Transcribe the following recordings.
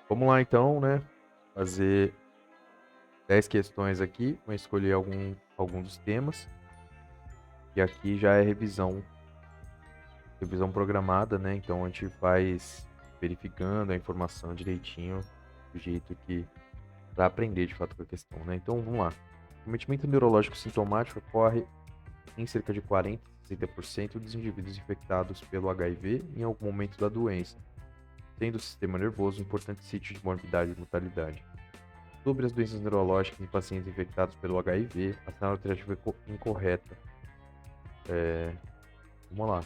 Vamos lá então, né? Fazer 10 questões aqui. Vou escolher algum dos temas. E aqui já é revisão programada, né? Então a gente faz verificando a informação direitinho, do jeito que para aprender de fato com a questão, né? Então vamos lá. O cometimento neurológico sintomático ocorre em cerca de 40 a 60% dos indivíduos infectados pelo HIV em algum momento da doença, tendo o sistema nervoso um importante sítio de morbidade e mortalidade. Sobre as doenças neurológicas em pacientes infectados pelo HIV, a sinal alternativa é incorreta. Vamos lá.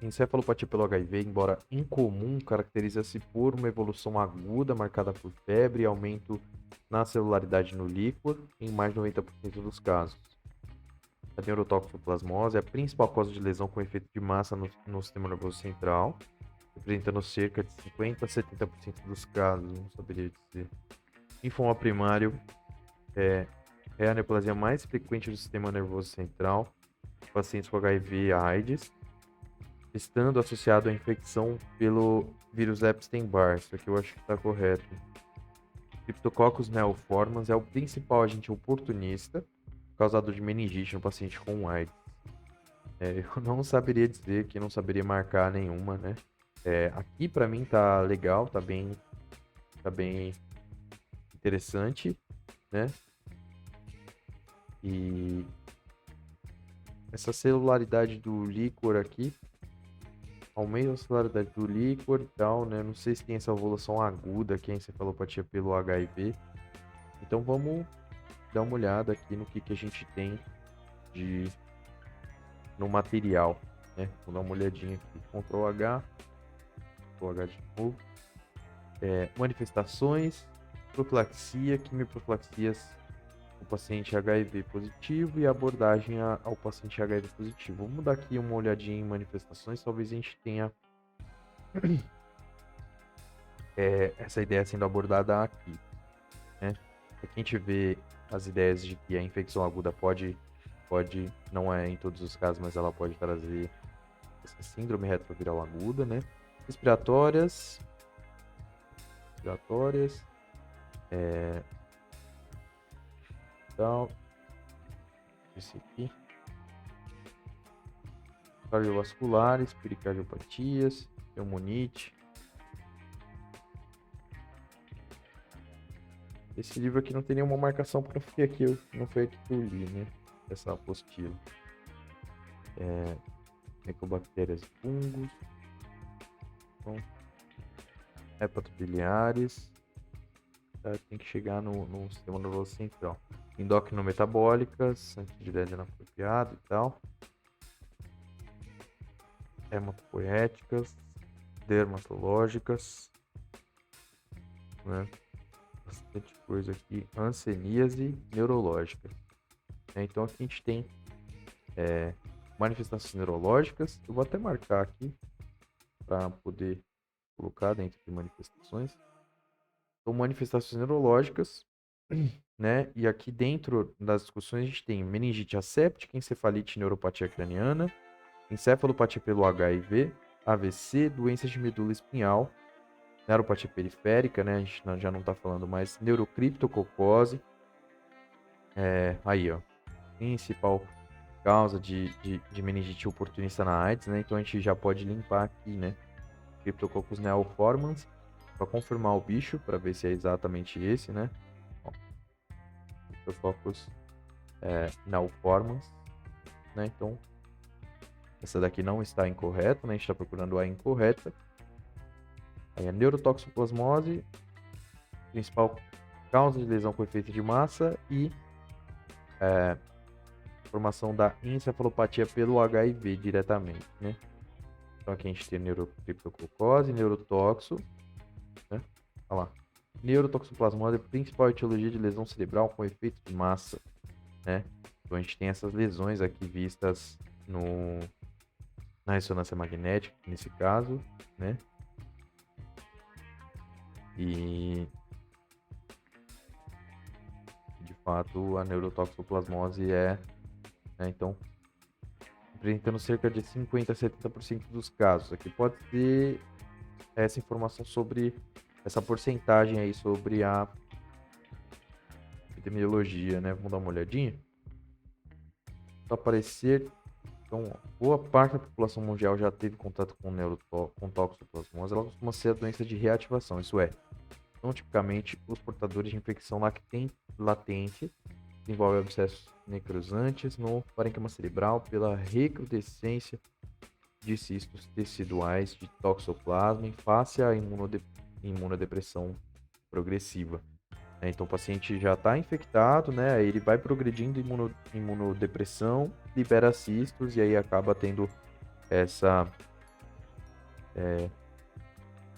Encefalopatia pelo HIV, embora incomum, caracteriza-se por uma evolução aguda marcada por febre e aumento na celularidade no líquor em mais de 90% dos casos. A neurotoxoplasmose é a principal causa de lesão com efeito de massa no sistema nervoso central, representando cerca de 50 a 70% dos casos, não saberia dizer. Linfoma primário é a neoplasia mais frequente do sistema nervoso central, em pacientes com HIV e AIDS, estando associado à infecção pelo vírus Epstein-Barr. Isso aqui eu acho que está correto. Cryptococcus neoformans é o principal agente oportunista causador de meningite no paciente com AIDS. Eu não saberia dizer que não saberia marcar nenhuma, né? Aqui para mim tá legal, tá bem interessante, né? E essa celularidade do líquor aqui aumenta a celularidade do líquor e tal, né? Não sei se tem essa evolução aguda aqui em encefalopatia pelo HIV. Então vamos dar uma olhada aqui no que a gente tem de no material, né? Vou dar uma olhadinha aqui. Ctrl H, Ctrl H de novo. Manifestações, profilaxia, quimioprofilaxias o paciente HIV positivo e abordagem ao paciente HIV positivo. Vamos dar aqui uma olhadinha em manifestações, talvez a gente tenha essa ideia sendo abordada aqui, né? Aqui a gente vê as ideias de que a infecção aguda pode, não é em todos os casos, mas ela pode trazer essa síndrome retroviral aguda, né? Respiratórias, então, esse aqui. Cardiovasculares, pericardiopatias, pneumonite. Esse livro aqui não tem nenhuma marcação porque não foi aqui que eu li, né? Essa apostila. Micobactérias e fungos. Então, hepatobiliares. Tá? Tem que chegar no sistema nervoso central. Endocrinometabólicas, antidiurético inapropriado e tal. Hematopoéticas, dermatológicas, né? Bastante coisa aqui. Hanseníase neurológica. Então aqui a gente tem manifestações neurológicas. Eu vou até marcar aqui para poder colocar dentro de manifestações. Então, manifestações neurológicas, né? E aqui dentro das discussões a gente tem meningite asséptica, encefalite e neuropatia craniana, encefalopatia pelo HIV, AVC, doenças de medula espinhal, neuropatia periférica, né? A gente já não está falando mais, neurocriptococose. Aí, ó, principal causa de meningite oportunista na AIDS, né? Então a gente já pode limpar aqui, né? Cryptococcus neoformans, para confirmar o bicho, para ver se é exatamente esse, né? Ó, Cryptococcus neoformans, né? Então essa daqui não está incorreta, né? A gente está procurando a incorreta. Aí a neurotoxoplasmose, principal causa de lesão com efeito de massa e formação da encefalopatia pelo HIV diretamente, né? Então aqui a gente tem neurocriptococose, neurotoxo, né? Olha lá. Neurotoxoplasmose é a principal etiologia de lesão cerebral com efeito de massa, né? Então a gente tem essas lesões aqui vistas na ressonância magnética, nesse caso, né? E de fato a neurotoxoplasmose né? Então, apresentando cerca de 50 a 70% dos casos. Aqui pode ter essa informação sobre essa porcentagem aí sobre a epidemiologia, né? Vamos dar uma olhadinha. Para aparecer, então, boa parte da população mundial já teve contato com toxoplasmose. Ela costuma ser a doença de reativação, isso é, são tipicamente os portadores de infecção latente, que envolve abscessos necrosantes no parênquima cerebral pela recrudescência de cistos teciduais de toxoplasma em face à imunodepressão progressiva. Então o paciente já está infectado, né? Aí ele vai progredindo imunodepressão, libera cistos e aí acaba tendo essa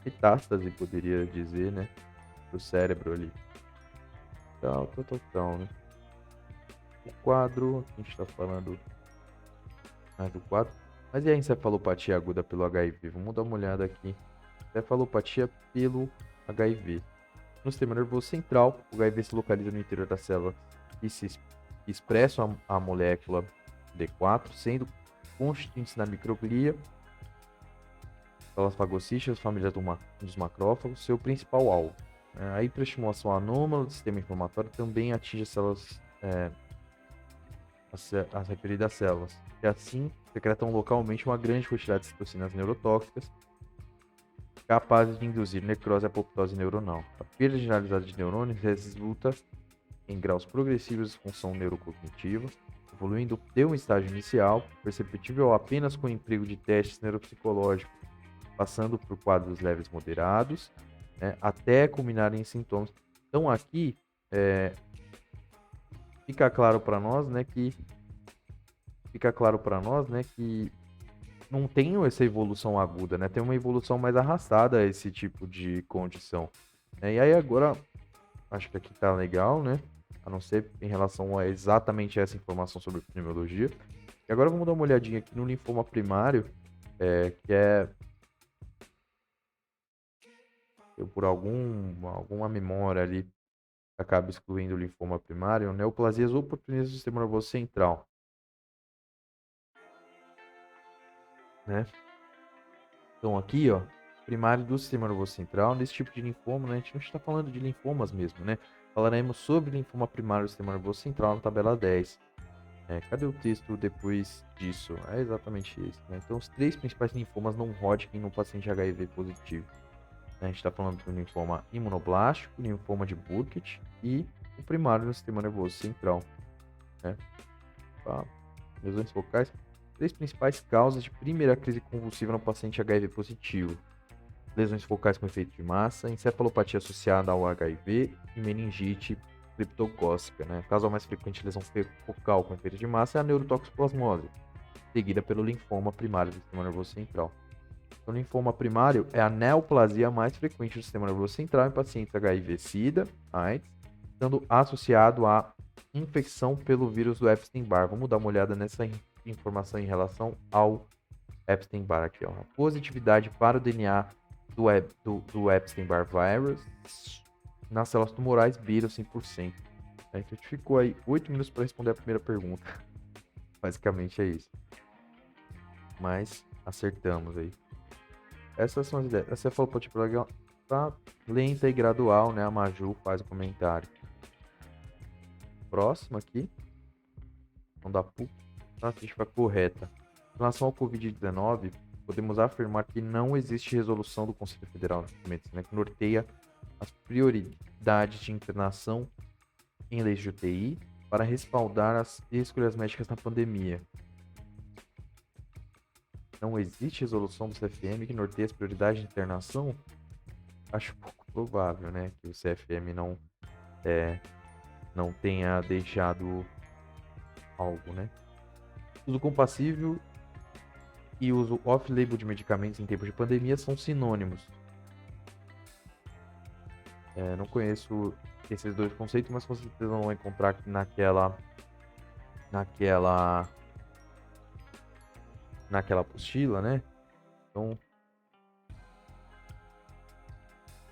metástase, poderia dizer, né? Do cérebro ali. Tal, né? O quadro, aqui a gente está falando mais do quadro. Mas e a encefalopatia aguda pelo HIV? Vamos dar uma olhada aqui. Encefalopatia pelo HIV. No sistema nervoso central, o HIV se localiza no interior da célula e se expressam a molécula D4, sendo constituintes da microglia, células fagocíticas, família dos macrófagos, seu principal alvo. A hiperestimulação anômala do sistema inflamatório também atinge as células, as referidas células, que assim secretam localmente uma grande quantidade de citocinas neurotóxicas, capazes de induzir necrose e apoptose neuronal. A perda generalizada de neurônios resulta em graus progressivos de disfunção neurocognitiva, evoluindo de um estágio inicial, perceptível apenas com o emprego de testes neuropsicológicos, passando por quadros leves moderados, né, até culminar em sintomas. Então aqui fica claro para nós, né, que não tem essa evolução aguda, né? Tem uma evolução mais arrastada esse tipo de condição. E aí agora, acho que aqui tá legal, né? A não ser em relação a exatamente essa informação sobre epidemiologia. E agora vamos dar uma olhadinha aqui no linfoma primário, que é eu por alguma memória ali acaba excluindo o linfoma primário, neoplasias oportunistas do sistema nervoso central, né? Então aqui, ó, primário do sistema nervoso central, nesse tipo de linfoma, né, a gente não está falando de linfomas mesmo, né? Falaremos sobre linfoma primário do sistema nervoso central na tabela 10. Cadê o texto depois disso? É exatamente isso, né? Então, os 3 principais linfomas não Hodgkin no paciente HIV positivo. A gente está falando do linfoma imunoblástico, linfoma de Burkitt e o primário no sistema nervoso central, né? Tá? Lesões focais. 3 principais causas de primeira crise convulsiva no paciente HIV positivo: lesões focais com efeito de massa, encefalopatia associada ao HIV e meningite criptocócica, né? A causa mais frequente de lesão focal com efeito de massa é a neurotoxoplasmose, seguida pelo linfoma primário do sistema nervoso central. O linfoma primário é a neoplasia mais frequente do sistema nervoso central em pacientes HIV-Sida, AIDS, estando associado à infecção pelo vírus do Epstein-Barr. Vamos dar uma olhada nessa informação em relação ao Epstein-Barr aqui, ó. A positividade para o DNA do Epstein-Barr virus nas células tumorais beira 100%. A gente ficou aí 8 minutos para responder a primeira pergunta. Basicamente é isso. Mas acertamos aí. Essas são as ideias. Você falou para tipo, tá lenta e gradual, né? A Maju faz o comentário. Próximo aqui. Não dá PUC. A ficha correta. Em relação ao Covid-19, podemos afirmar que não existe resolução do Conselho Federal de Medicina que norteia as prioridades de internação em leis de UTI para respaldar as escolhas médicas na pandemia. Não existe resolução do CFM que norteia as prioridades de internação? Acho pouco provável, né, que o CFM não tenha deixado algo, né? Uso compassível e uso off-label de medicamentos em tempo de pandemia são sinônimos. Não conheço esses dois conceitos, mas com certeza não vou encontrar naquela apostila, né? Então,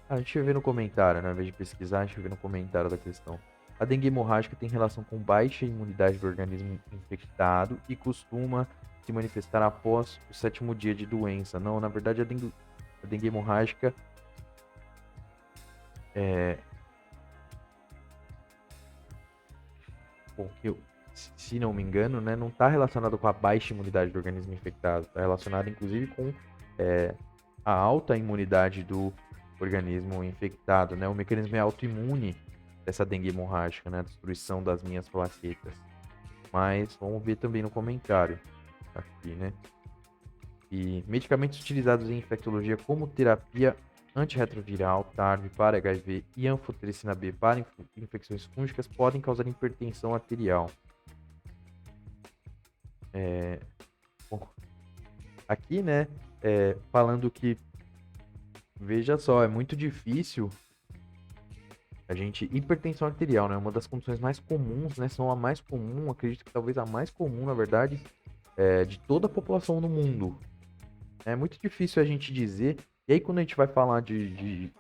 a gente vai ver no comentário, né? Ao invés de pesquisar, a gente vai ver no comentário da questão. A dengue hemorrágica tem relação com baixa imunidade do organismo infectado e costuma se manifestar após o 7º dia de doença. Não, na verdade, a dengue hemorrágica É, bom, se não me engano, né, não está relacionado com a baixa imunidade do organismo infectado, está relacionado inclusive com é, a alta imunidade do organismo infectado, né? O mecanismo é autoimune dessa dengue hemorrágica, né? A destruição das minhas plaquetas. Mas vamos ver também no comentário aqui, né? E medicamentos utilizados em infectologia como terapia antirretroviral, TARV para HIV e anfotericina B para infecções fúngicas podem causar hipertensão arterial. Bom, aqui, né, falando que, veja só, é muito difícil a gente, hipertensão arterial, né, uma das condições mais comuns, né, são a mais comum, acredito que talvez a mais comum, na verdade, de toda a população no mundo. É muito difícil a gente dizer. E aí, quando a gente vai falar de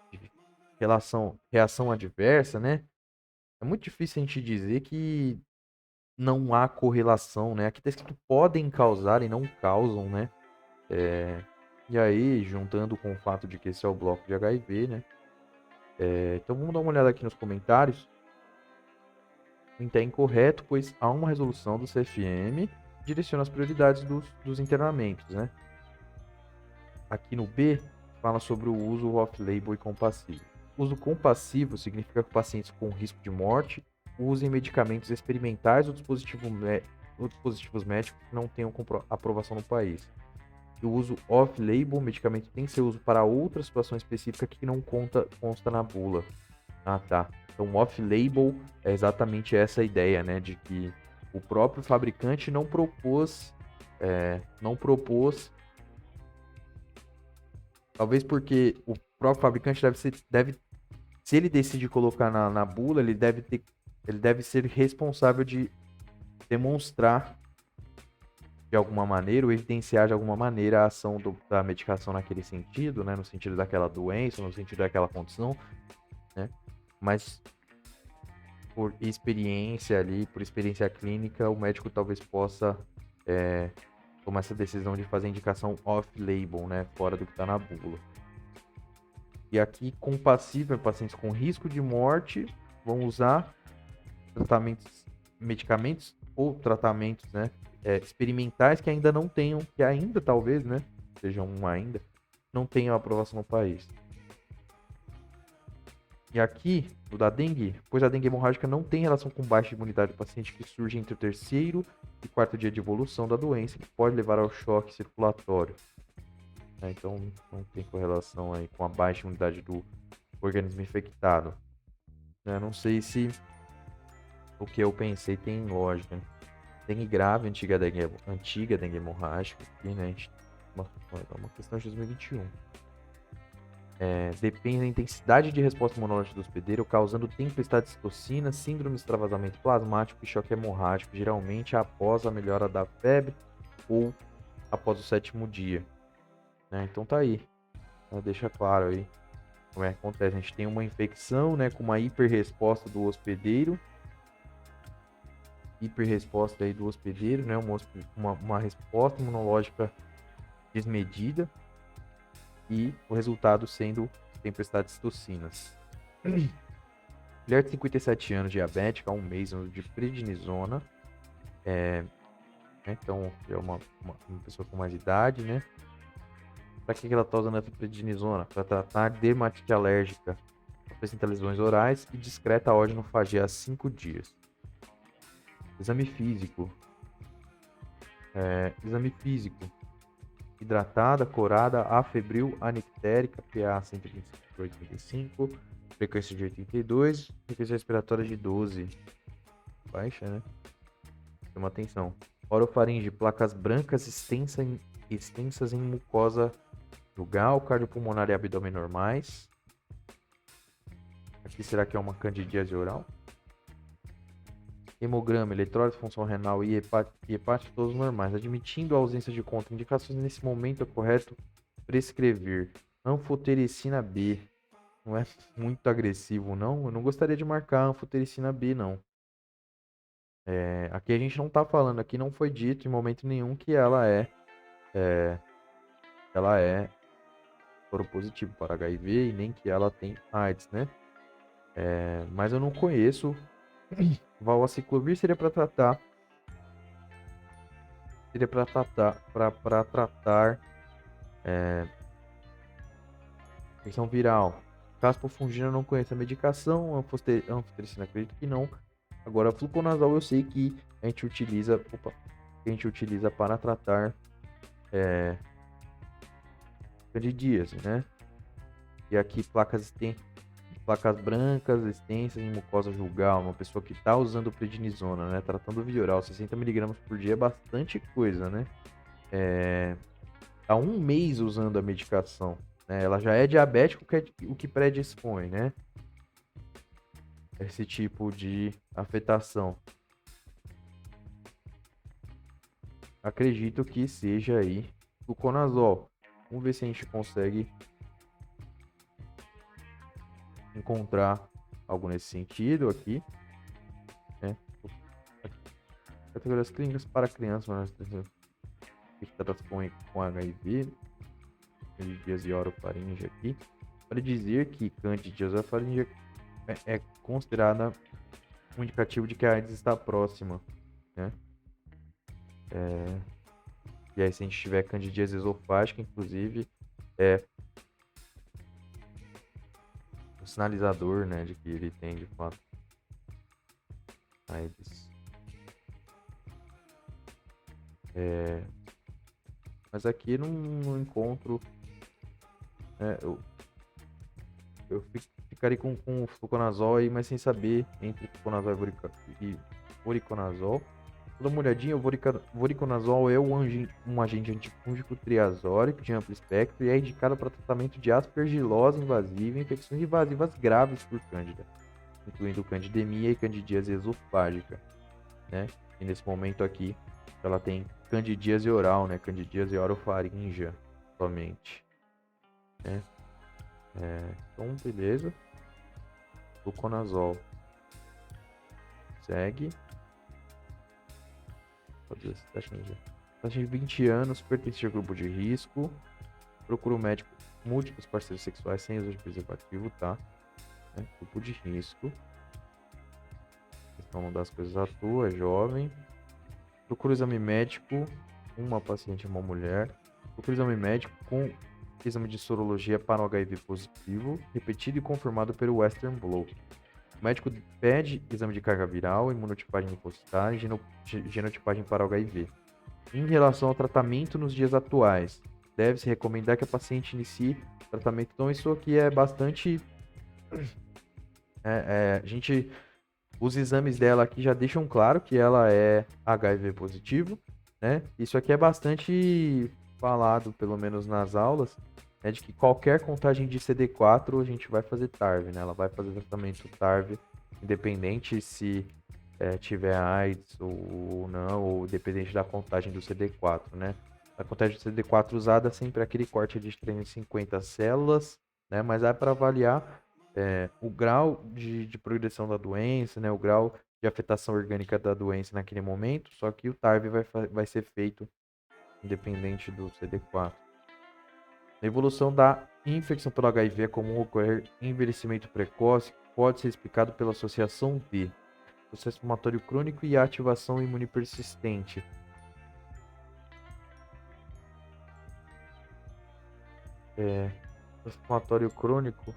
reação adversa, né? É muito difícil a gente dizer que não há correlação, né? Aqui está escrito podem causar e não causam, né? E aí, juntando com o fato de que esse é o bloco de HIV, né? Então vamos dar uma olhada aqui nos comentários. Então é incorreto, pois há uma resolução do CFM que direciona as prioridades dos internamentos, né? Aqui no B, fala sobre o uso off-label e compassivo. Uso compassivo significa que pacientes com risco de morte usem medicamentos experimentais ou dispositivos médicos que não tenham aprovação no país. E o uso off-label, medicamento tem seu uso para outra situação específica que não consta na bula. Ah, tá. Então, off-label é exatamente essa ideia, né, de que o próprio fabricante não propôs. Talvez porque o próprio fabricante se ele decide colocar na bula, ele deve ser responsável de demonstrar de alguma maneira, ou evidenciar de alguma maneira a ação da medicação naquele sentido, né? No sentido daquela doença, no sentido daquela condição, né? Mas por experiência ali, por experiência clínica, o médico talvez possa tomar essa decisão de fazer indicação off-label, né? Fora do que está na bula. E aqui, compassível, pacientes com risco de morte vão usar medicamentos ou tratamentos, né, experimentais que ainda não tenham, que ainda talvez, né, sejam ainda, não tenham aprovação no país. E aqui, o da dengue, pois a dengue hemorrágica não tem relação com baixa imunidade do paciente que surge entre o terceiro e quarto dia de evolução da doença, que pode levar ao choque circulatório. Então, não tem correlação aí com a baixa imunidade do organismo infectado. Não sei se o que eu pensei tem lógica. Dengue grave, antiga dengue hemorrágica, aqui, né? Uma questão de 2021. Depende da intensidade de resposta imunológica do hospedeiro, causando tempestade de citocina, síndrome de extravasamento plasmático e choque hemorrágico, geralmente após a melhora da febre ou após o 7º dia. Então tá aí. Deixa claro aí como é que acontece. A gente tem uma infecção, né, com uma hiperresposta do hospedeiro. Hiperresposta aí do hospedeiro, né, uma resposta imunológica desmedida e o resultado sendo tempestade de citocinas. Mulher de 57 anos, diabética, há um mês, uso de prednisona. Então, é uma pessoa com mais idade, né? Para que ela está usando a prednisona? Para tratar dermatite alérgica, apresenta lesões orais e discreta odinofagia há 5 dias. Exame físico. Exame físico. Hidratada, corada, afebril, anictérica, PA 125/85, frequência de 82, frequência respiratória de 12. Baixa, né? Chama atenção. Orofaringe, placas brancas extensas em mucosa jugal, cardiopulmonar e abdômen normais. Aqui será que é uma candidíase oral? Hemograma, eletrólise, função renal e hepático todos normais. Admitindo a ausência de contraindicações, nesse momento é correto prescrever anfotericina B. Não é muito agressivo, não? Eu não gostaria de marcar anfotericina B, não. Aqui a gente não está falando, aqui não foi dito em momento nenhum que ela é soro positivo para HIV e nem que ela tem AIDS, né? Mas eu não conheço. Valaciclovir para tratar infecção viral. Caspofungina eu não conheço a medicação, anfotericina acredito que não. Agora, fluconazol eu sei que a gente utiliza para tratar candidíase, né? E aqui placas brancas extensas em mucosa julgal, uma pessoa que está usando prednisona, né? Tratando via oral, 60 mg por dia é bastante coisa, né? Há um mês usando a medicação, né? Ela já é diabética, o que predispõe, né? Esse tipo de afetação. Acredito que seja aí fluconazol. Vamos ver se a gente consegue encontrar algo nesse sentido aqui, né? Categorias clínicas para crianças infectadas com HIV, candidíase orofaringe aqui. Para dizer que candidíase orofaringe é considerada um indicativo de que a AIDS está próxima, né? E aí, se a gente tiver candidíase esofágica, inclusive, é um sinalizador, né, de que ele tem, de fato, AIDS. Mas aqui não encontro... eu ficaria com o fluconazol aí, mas sem saber entre fluconazol e voriconazol. Dá uma olhadinha, o voriconazol é um agente antifúngico triazólico de amplo espectro e é indicado para tratamento de aspergilose invasiva e infecções invasivas graves por cândida, incluindo candidemia e candidíase esofágica, né? E nesse momento aqui, ela tem candidíase oral, né? Candidíase orofaríngea somente, né? Então, beleza. Fluconazol. Segue. Fazer esse teste de 20 anos, pertence ao grupo de risco. Procura um médico, múltiplos parceiros sexuais sem uso de preservativo, tá? Grupo de risco. Então, uma das coisas à toa, é jovem. Procura o exame médico. Uma paciente é uma mulher. Procura o exame médico com exame de sorologia para o HIV positivo, repetido e confirmado pelo Western Blot. O médico pede exame de carga viral, imunotipagem linfocitária e genotipagem para o HIV. Em relação ao tratamento nos dias atuais, deve-se recomendar que a paciente inicie tratamento. Então, isso aqui é bastante... Os exames dela aqui já deixam claro que ela é HIV positivo, né? Isso aqui é bastante falado, pelo menos nas aulas, né? De que qualquer contagem de CD4 a gente vai fazer TARV, né? Ela vai fazer tratamento TARV, independente se tiver AIDS ou não, ou dependente da contagem do CD4, né? A contagem do CD4 usada é sempre aquele corte de 350 células, né? Mas é para avaliar o grau de progressão da doença, né? O grau de afetação orgânica da doença naquele momento, só que o TARV vai ser feito independente do CD4. A evolução da infecção pelo HIV é comum ocorrer em envelhecimento precoce, pode ser explicado pela associação de processo inflamatório crônico e ativação imune persistente. Processo inflamatório crônico,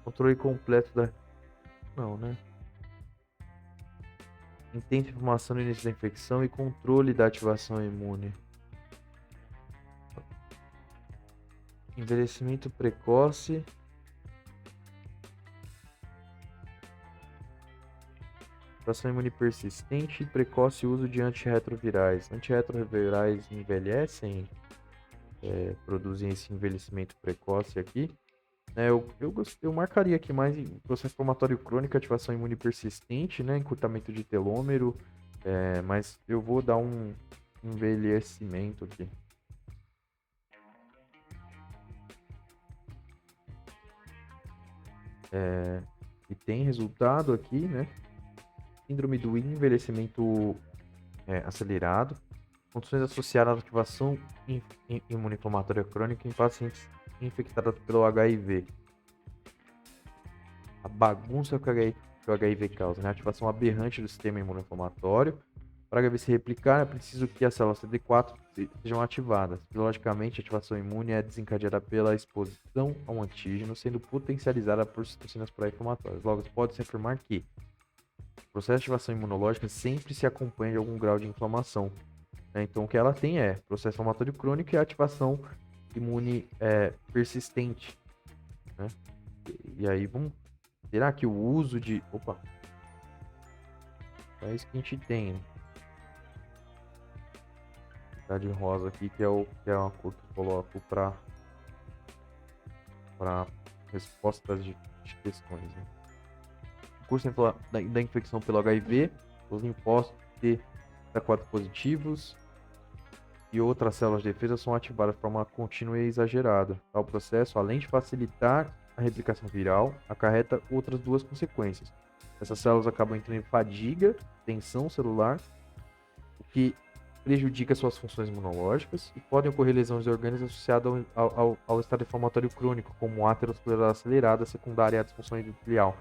controle completo da... Não, né? Intensa inflamação no início da infecção e controle da ativação imune. Envelhecimento precoce. Ativação imune persistente e precoce uso de antirretrovirais. Antirretrovirais envelhecem, produzem esse envelhecimento precoce aqui. Eu marcaria aqui mais em processo inflamatório crônico, ativação imune persistente, né? Encurtamento de telômero. Mas eu vou dar um envelhecimento aqui. E tem resultado aqui, né? Síndrome do envelhecimento acelerado. Condições associadas à ativação imunoinflamatória crônica em pacientes infectados pelo HIV. a bagunça que o HIV causa, né? A ativação aberrante do sistema imunoinflamatório. Para o HIV se replicar, é preciso que as células CD4 sejam ativadas. Biologicamente, a ativação imune é desencadeada pela exposição a um antígeno, sendo potencializada por citocinas pró-inflamatórias. Logo, pode-se afirmar que o processo de ativação imunológica sempre se acompanha de algum grau de inflamação, né? Então, o que ela tem é processo inflamatório crônico e ativação imune persistente, né? E aí, será que o uso de... Opa! É isso que a gente tem, né? De rosa aqui, que é uma cor que eu coloco para respostas de questões, né? O curso da infecção pelo HIV, os linfócitos T4 positivos e outras células de defesa são ativadas de forma contínua e exagerada. Tal processo, além de facilitar a replicação viral, acarreta outras duas consequências. Essas células acabam entrando em fadiga, tensão celular, o que prejudica suas funções imunológicas e podem ocorrer lesões de órgãos associadas ao estado inflamatório crônico, como aterosclerose acelerada secundária à disfunção endotelial.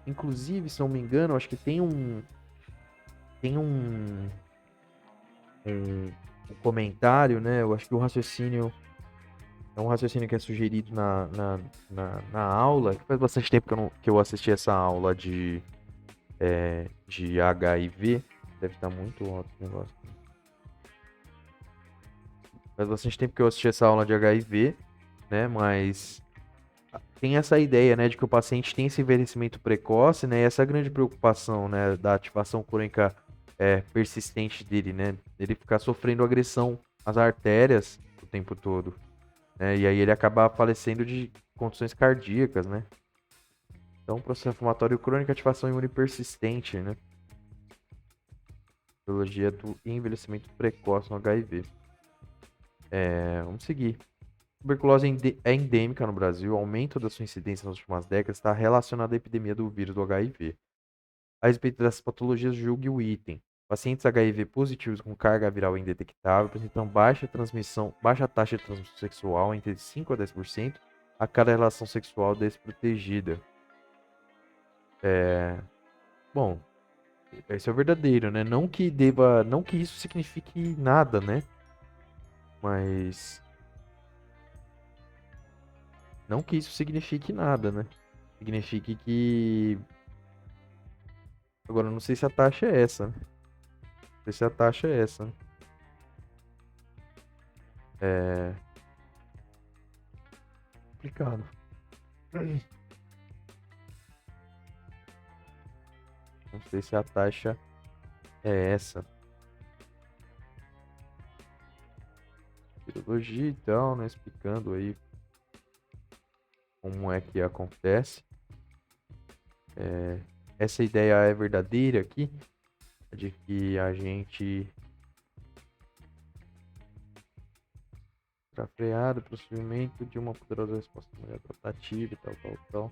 Inclusive, se não me engano, acho que tem um comentário, né? Eu acho que o raciocínio é um raciocínio que é sugerido na aula, que faz bastante tempo que eu assisti essa aula de HIV. Deve estar muito alto o negócio. Faz bastante tempo que eu assisti essa aula de HIV, né? Mas tem essa ideia, né, de que o paciente tem esse envelhecimento precoce, né? E essa grande preocupação, né, da ativação crônica persistente dele, né? Ele ficar sofrendo agressão às artérias o tempo todo, né? E aí ele acaba falecendo de condições cardíacas, né? Então, processo inflamatório crônico, ativação imune persistente, né? Biologia do envelhecimento precoce no HIV. Vamos seguir. Tuberculose é endêmica no Brasil. O aumento da sua incidência nas últimas décadas está relacionado à epidemia do vírus do HIV. A respeito dessas patologias, julgue o item. Pacientes HIV positivos com carga viral indetectável apresentam baixa taxa de transmissão sexual, entre 5 a 10%, a cada relação sexual desprotegida. Bom, esse é o verdadeiro, né? Não que isso signifique nada, né? Mas não que isso signifique nada, né? Signifique que... Agora, eu não sei se a taxa é essa, né? Não sei se a taxa é essa, né? É complicado. Não sei se a taxa é essa. Virologia e tal, né? Explicando aí como é que acontece. Essa ideia é verdadeira aqui, de que a gente está freado para o surgimento de uma poderosa resposta adaptativa e tal.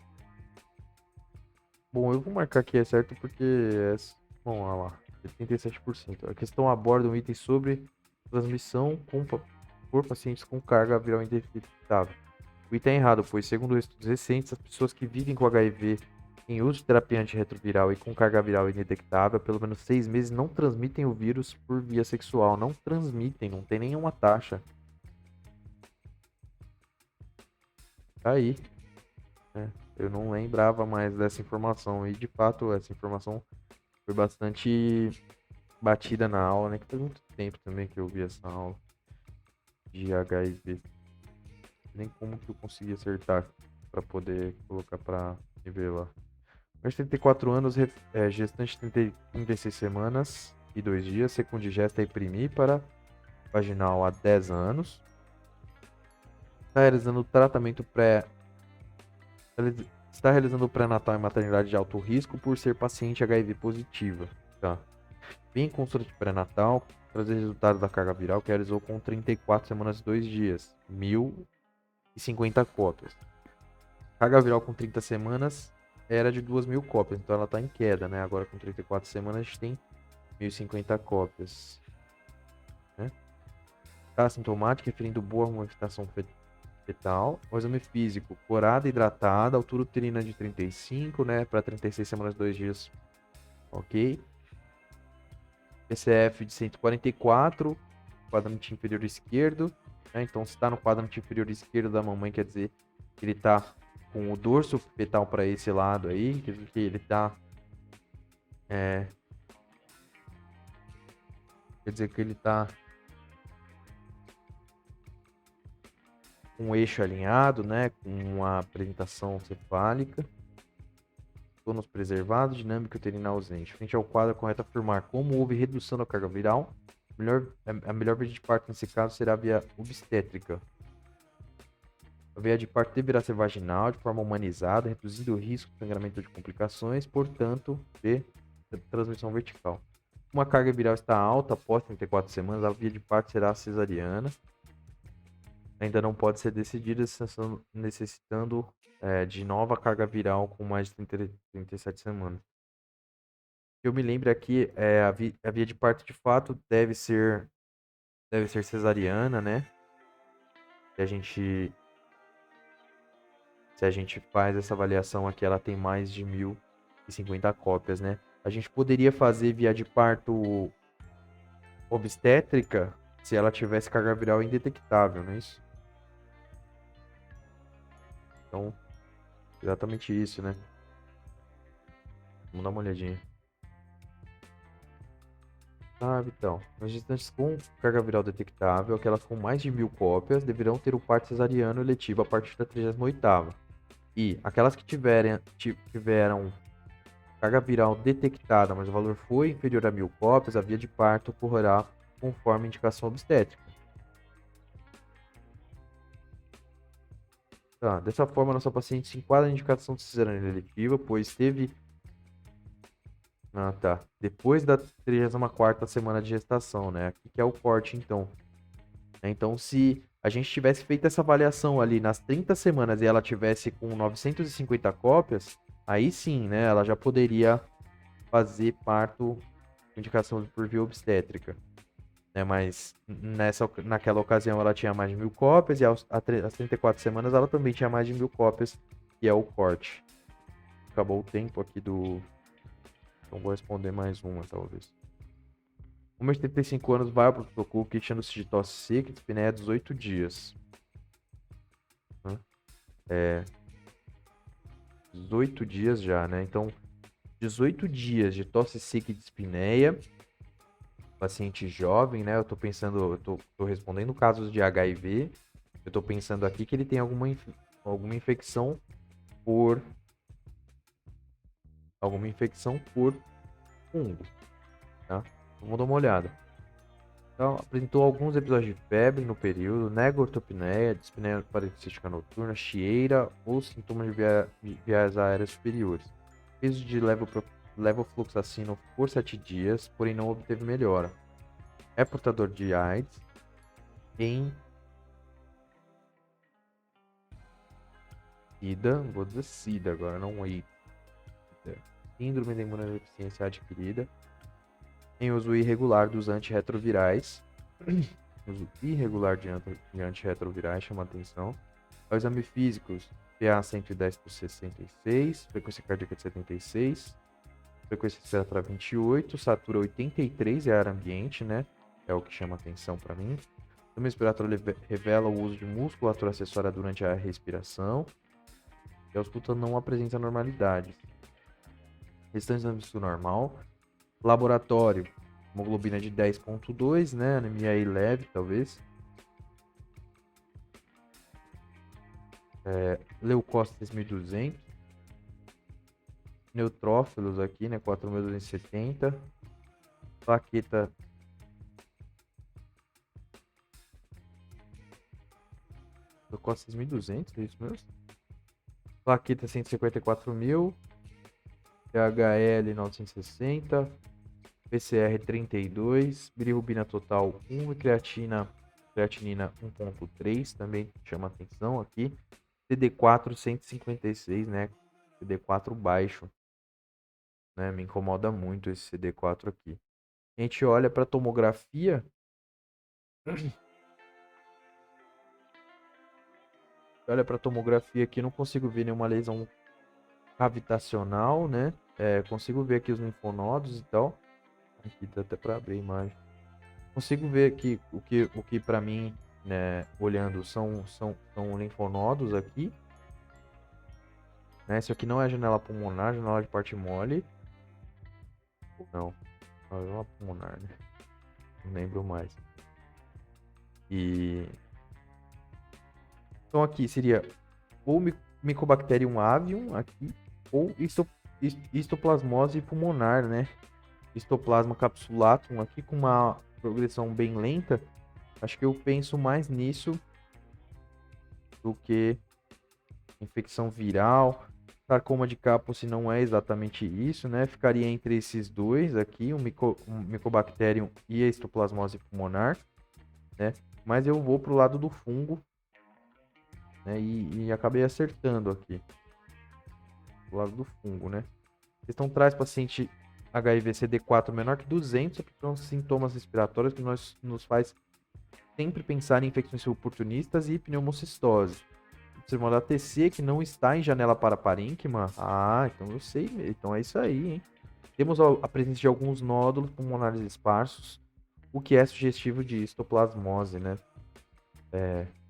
Bom, eu vou marcar aqui, é certo, porque bom, olha lá, 77%. A questão aborda um item sobre transmissão por pacientes com carga viral indetectável. O item é errado, pois, segundo estudos recentes, as pessoas que vivem com HIV em uso de terapia antirretroviral e com carga viral indetectável há pelo menos 6 meses não transmitem o vírus por via sexual. Não transmitem, não tem nenhuma taxa. Tá aí. Eu não lembrava mais dessa informação. E, de fato, essa informação foi bastante batida na aula, né? Que faz muito tempo também que eu vi essa aula de HIV. Nem como que eu consegui acertar para poder colocar para nivelar. Mais 34 anos, gestante de 36 semanas e 2 dias, secundigesta e primípara, vaginal há 10 anos. Está realizando tratamento Está realizando pré-natal em maternidade de alto risco por ser paciente HIV positiva. Tá. Vem em consulta de pré-natal, trazer resultados da carga viral que realizou com 34 semanas e 2 dias, 1.050 cópias. Carga viral com 30 semanas era de 2.000 cópias, então ela está em queda, né? Agora com 34 semanas a gente tem 1.050 cópias. Né? Tá assintomática, referindo boa movimentação fetal. O exame físico, corada hidratada, altura uterina de 35, né? Para 36 semanas, 2 dias. Ok. PCF de 144, quadrante inferior esquerdo. Né? Então, se está no quadrante inferior esquerdo da mamãe, quer dizer que ele está com o dorso fetal para esse lado aí. Quer dizer que ele está... quer dizer que ele está com o eixo alinhado, né? Com uma apresentação cefálica. Tônus preservado, dinâmica uterina ausente. Frente ao quadro, é correto afirmar como houve redução da carga viral. A melhor via de parto nesse caso será a via obstétrica. A via de parto deverá ser vaginal, de forma humanizada, reduzindo o risco de sangramento de complicações, portanto, de transmissão vertical. Uma carga viral está alta após 34 semanas, a via de parto será cesariana. Ainda não pode ser decidida necessitando de nova carga viral com mais de 37 semanas. Eu me lembro aqui, a via de parto de fato deve ser cesariana, né? Se a gente faz essa avaliação aqui, ela tem mais de 1.050 cópias, né? A gente poderia fazer via de parto obstétrica se ela tivesse carga viral indetectável, não é isso? Então, exatamente isso, né? Vamos dar uma olhadinha. Então, as gestantes com carga viral detectável, aquelas com mais de 1.000 cópias, deverão ter o parto cesariano eletivo a partir da 38ª. E aquelas que tiveram carga viral detectada, mas o valor foi inferior a 1.000 cópias, a via de parto ocorrerá conforme indicação obstétrica. Tá, dessa forma, nossa paciente se enquadra na indicação de cesariana eletiva, pois teve... Depois da 34ª semana de gestação, né? Aqui que é o corte, então. Então, se a gente tivesse feito essa avaliação ali nas 30 semanas e ela tivesse com 950 cópias, aí sim, né? Ela já poderia fazer parto indicação por via obstétrica. Né? Mas naquela ocasião ela tinha mais de 1.000 cópias e às 34 semanas ela também tinha mais de 1.000 cópias, que é o corte. Acabou o tempo aqui do... Então vou responder mais uma, talvez. Uma de 35 anos vai para o pronto-socorro queixando-se de tosse seca e dispneia há 18 dias. 18 dias já, né? Então, 18 dias de tosse seca e dispneia. Paciente jovem, né? Eu tô pensando, tô respondendo casos de HIV. Eu tô pensando aqui que ele tem alguma infecção por fungo, tá? Vamos dar uma olhada. Então, apresentou alguns episódios de febre no período, nega ortopneia, dispneia paroxística noturna, chieira ou sintomas de vias aéreas superiores. Peso de levofloxacino por 7 dias, porém não obteve melhora. É portador de AIDS em SIDA, vou dizer SIDA agora, não AIDS. Síndrome da imunodeficiência adquirida. Em uso irregular dos antirretrovirais. Uso irregular de antirretrovirais chama atenção. Ao exame físicos, PA 110 por 66, frequência cardíaca de 76, frequência respiratória 28, satura 83 é ar ambiente, né? É o que chama atenção para mim. O exame respiratório revela o uso de musculatura acessória durante a respiração. E a ausculta não apresenta normalidades. Restante exame normal. Laboratório, hemoglobina de 10,2, né? Anemia aí leve, talvez. Leucócitos 6.200. Neutrófilos aqui, né? 4.270. Plaqueta. Leucócitos 6.200, é isso mesmo? Plaqueta 154.000. THL 960. PCR 32. Bilirrubina total 1 e creatinina 1.3, também chama atenção aqui. CD4 156, né? CD4 baixo, né? Me incomoda muito esse CD4 aqui. A gente olha para tomografia. Olha pra tomografia aqui, não consigo ver nenhuma lesão cavitacional, né? Consigo ver aqui os linfonodos e tal. Aqui dá até pra abrir a imagem. Consigo ver aqui o que para mim, né, olhando, são linfonodos aqui. Né? Isso aqui não é janela pulmonar, janela de parte mole. Ou não? Não, é uma pulmonar, né? Não lembro mais. E então aqui seria ou Mycobacterium avium aqui, ou histoplasmose pulmonar, né? Histoplasma capsulatum aqui com uma progressão bem lenta. Acho que eu penso mais nisso do que infecção viral. Sarcoma de Kaposi não é exatamente isso, né? Ficaria entre esses dois aqui, o Mycobacterium e a histoplasmose pulmonar, né? Mas eu vou pro lado do fungo, né? E acabei acertando aqui. Do lado do fungo, né? Questão traz paciente HIV CD4 menor que 200, são sintomas respiratórios que nos faz sempre pensar em infecções oportunistas e pneumocistose. Observando a TC que não está em janela para parênquima. Ah, então eu sei. Então é isso aí, hein? Temos a presença de alguns nódulos pulmonares esparsos, o que é sugestivo de histoplasmose, né?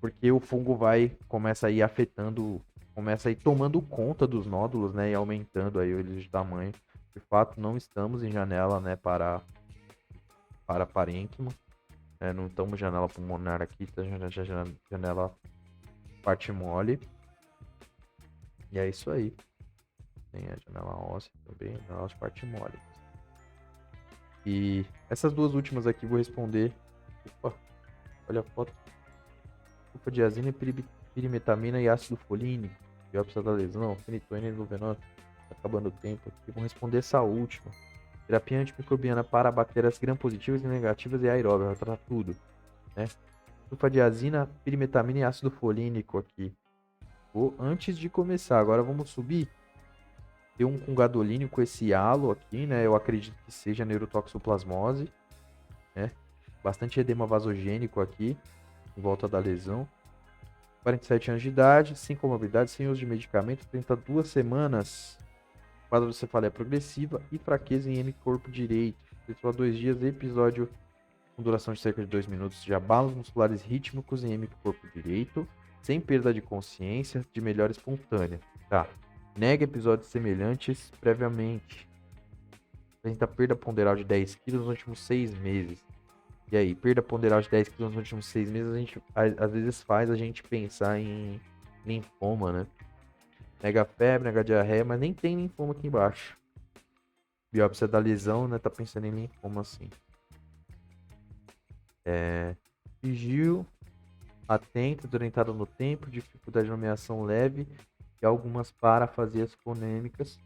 Porque o fungo começa a ir afetando, começa a ir tomando conta dos nódulos, né? E aumentando aí eles de tamanho. De fato, não estamos em janela, né? Para parênquima. Não estamos janela pulmonar aqui, tá janela parte mole. E é isso aí. Tem a janela óssea também, janela de parte mole. E essas duas últimas aqui vou responder. Opa, olha a foto. Sulfadiazina, pirimetamina e ácido folínico. Biópsia da lesão, fenitoína endovenosa. Tá acabando o tempo aqui. Vou responder essa última. Terapia antimicrobiana para bactérias gram-positivas e negativas e aeróbias. Vai tratar tudo, né? Sulfadiazina, pirimetamina e ácido folínico aqui. Antes de começar, agora vamos subir. Tem um com gadolínio com esse halo aqui, né? Eu acredito que seja neurotoxoplasmose, né? Bastante edema vasogênico aqui, em volta da lesão. 47 anos de idade, sem comorbidade, sem uso de medicamento, 32 semanas. Quadro de cefaleia progressiva e fraqueza em M corpo direito. Só 2 dias, episódio com duração de cerca de 2 minutos de abalos musculares rítmicos em M corpo direito, sem perda de consciência, de melhora espontânea. Tá. Nega episódios semelhantes previamente. Apresenta perda ponderal de 10 quilos nos últimos 6 meses. E aí, perda ponderal de 10 quilos nos últimos 6 meses, a gente, às vezes faz a gente pensar em linfoma, né? Nega febre, nega diarreia, mas nem tem linfoma aqui embaixo. Biópsia da lesão, né? Tá pensando em linfoma assim. Vigio, atento, desorientado no tempo, dificuldade de nomeação leve e algumas parafasias fonêmicas,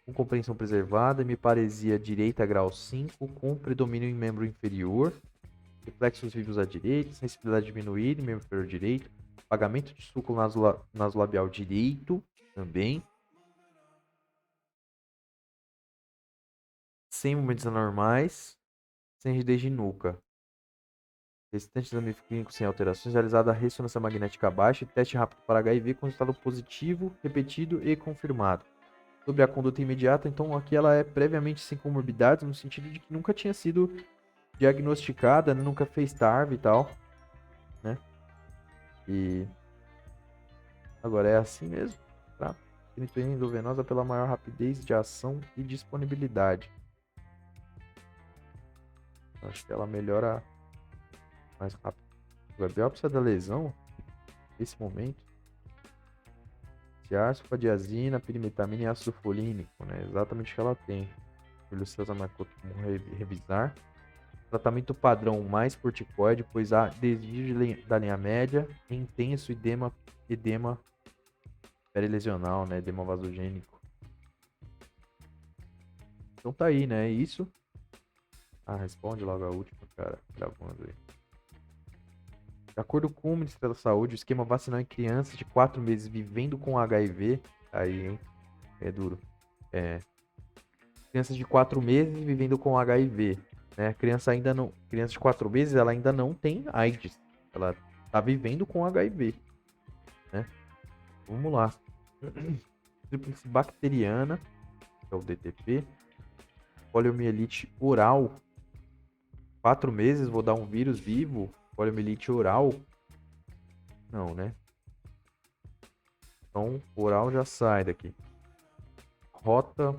com compreensão preservada, hemiparesia direita grau 5, com predomínio em membro inferior, reflexos vivos à direita, sensibilidade diminuída em membro inferior direito, apagamento de suco nasolabial direito também, sem movimentos anormais, sem rigidez de nuca. Restante exame clínico sem alterações, realizada a ressonância magnética baixa e teste rápido para HIV com resultado positivo, repetido e confirmado. Sobre a conduta imediata, então aqui ela é previamente sem comorbidades, no sentido de que nunca tinha sido diagnosticada, né? Nunca fez TARV e tal, né? E agora é assim mesmo, tá? Penetrina endovenosa pela maior rapidez de ação e disponibilidade. Acho que ela melhora mais rápido. A biópsia da lesão, nesse momento, sulfadiazina, pirimetamina e ácido folínico, né? Exatamente o que ela tem. Júlio César marcou como revisar. Tratamento padrão mais corticoide, pois há desvio da linha média, intenso edema perilesional, né? Edema vasogênico. Então tá aí, né? Isso. Responde logo a última, cara. Gravando aí. De acordo com o Ministério da Saúde, o esquema vacinal em crianças de 4 meses vivendo com HIV, aí, hein? É duro. Crianças de 4 meses vivendo com HIV, né? Criança de 4 meses, ela ainda não tem AIDS. Ela tá vivendo com HIV, né? Vamos lá. Tríplice bacteriana, que é o DTP. Poliomielite oral. 4 meses, vou dar um vírus vivo. Poliomielite oral. Não, né? Então, oral já sai daqui. Rota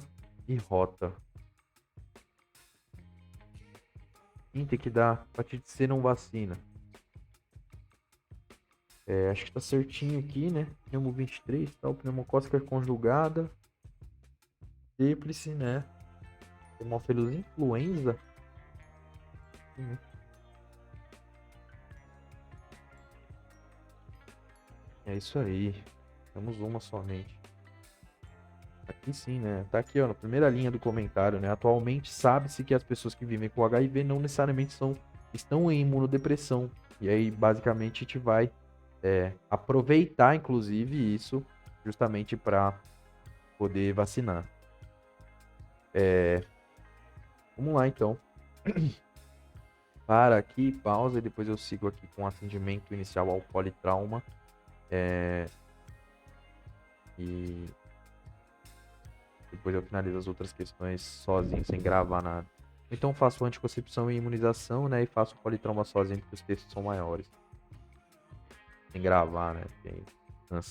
e rota. Quem tem que dar hepatite C não vacina? Acho que tá certinho aqui, né? Pneumo 23, tal, pneumocócica conjugada. Tríplice, né? Hemófilos influenza. É isso aí. Temos uma somente. Aqui sim, né? Tá aqui, ó, na primeira linha do comentário, né? Atualmente sabe-se que as pessoas que vivem com HIV não necessariamente estão em imunodepressão. E aí, basicamente, a gente vai aproveitar, inclusive, isso justamente para poder vacinar. Vamos lá, então. Para aqui, pausa, e depois eu sigo aqui com o atendimento inicial ao politrauma. E depois eu finalizo as outras questões sozinho, sem gravar nada. Então faço anticoncepção e imunização, né? E faço politrauma sozinho, porque os textos são maiores. Sem gravar, né? Porque cansa.